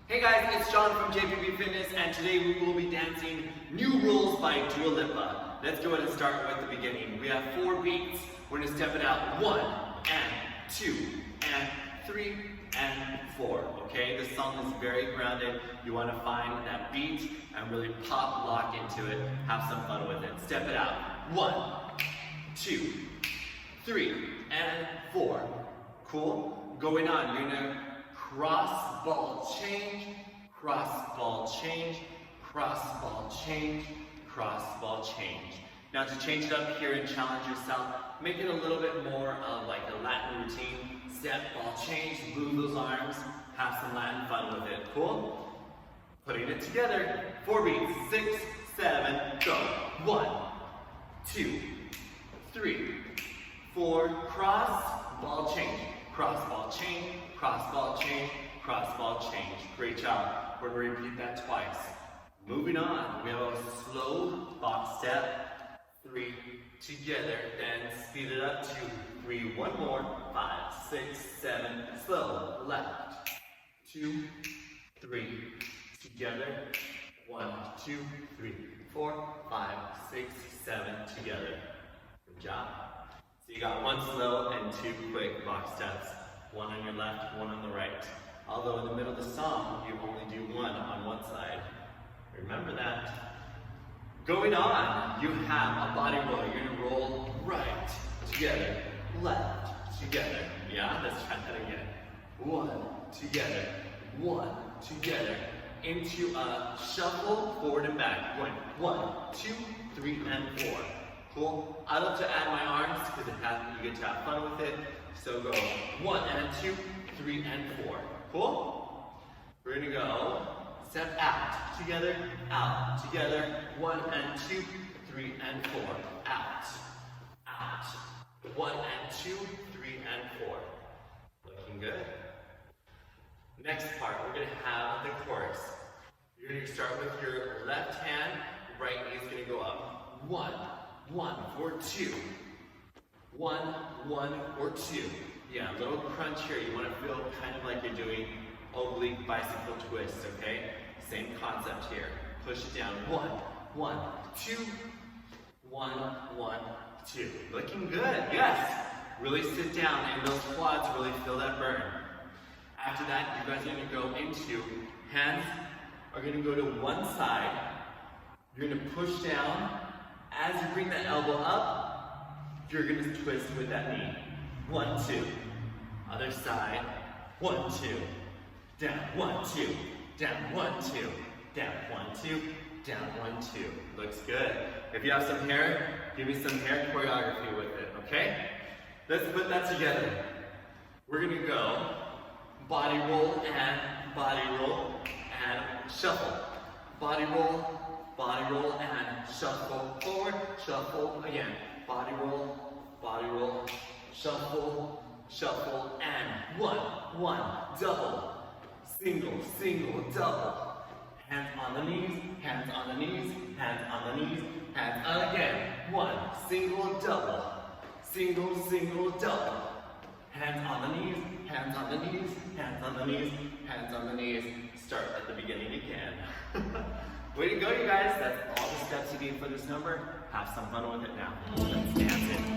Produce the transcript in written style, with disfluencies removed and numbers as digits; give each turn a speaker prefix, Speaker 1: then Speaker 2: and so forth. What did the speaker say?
Speaker 1: Hey guys, it's John from JPBFITNESS, and today we will be dancing New Rules by Lipa. Let's go ahead and start with the beginning. We have 4 beats. We're going to step it out. 1 and 2 and 3 and 4. Okay, this song is very grounded. You want to find that beat and really pop, lock into it. Have some fun with it. Step it out. 1, 2, 3 and 4. Cool? Going on. You're going to cross, ball, change, cross, ball, change, cross, ball, change, cross, ball, change. Now to change it up here and challenge yourself, make it a little bit more of like a Latin routine. Step, ball, change, move those arms, have some Latin fun with it. Cool? Putting it together. 4 beats. 6, 7, go. 1, 2, 3, 4, cross, ball, change. Cross, ball, change, cross, ball, change, cross, ball, change. Great job. We're going to repeat that twice. Moving on, we have a slow box step. 3 together, then speed it up to 3. 1 more. 5, 6, 7, slow. Left. 2, 3 together. 1, 2, 3, 4, 5, 6, 7 together. Good job. So you got 1 slow and 2 quick box steps. 1 on your left, 1 on the right. Although in the middle of the song, you only do 1 on one side. Remember that. Going on, you have a body roll. You're going to roll right, together, left, together. Yeah, let's try that again. 1, together, 1, together. Into a shuffle, forward and back. Going 1, 2, 3, and 4. Cool. I love to add my arms because you get to have fun with it. So go 1 and 2, 3 and 4. Cool? We're gonna go step out, together, 1 and 2, 3 and 4. Out. 1 and 2, 3 and 4. Looking good. Next part, we're gonna have the chorus. You're gonna start with your left hand, right knee is gonna go up. 1, 4, 2. 1, 1, or 2. Yeah, a little crunch here. You want to feel kind of like you're doing oblique bicycle twist, okay? Same concept here. Push it down. 1, 2, 1, 2. Looking good, yes. Really sit down and those quads really feel that burn. After that, you guys are going to go into, hands are going to go to one side. You're going to push down. As you bring that elbow up, you're going to twist with that knee. 1, 2. Other side. 1, 2. Down. 1, 2. Down. 1, 2. Down. 1, 2. Down. 1, 2. Looks good. If you have some hair, give me some hair choreography with it, okay? Let's put that together. We're going to go body roll and shuffle. Body roll and shuffle forward, shuffle again. Body roll, shuffle, and 1, double, single, double. Hands on the knees, hands on the knees, hands on the knees, hands again. 1, single, double, single, double. Hands on the knees, hands on the knees, hands on the knees, hands on the knees. Start at the beginning again. Way to go, you guys. That's all the steps you need for this number. Have some fun with it now. Let's dance it.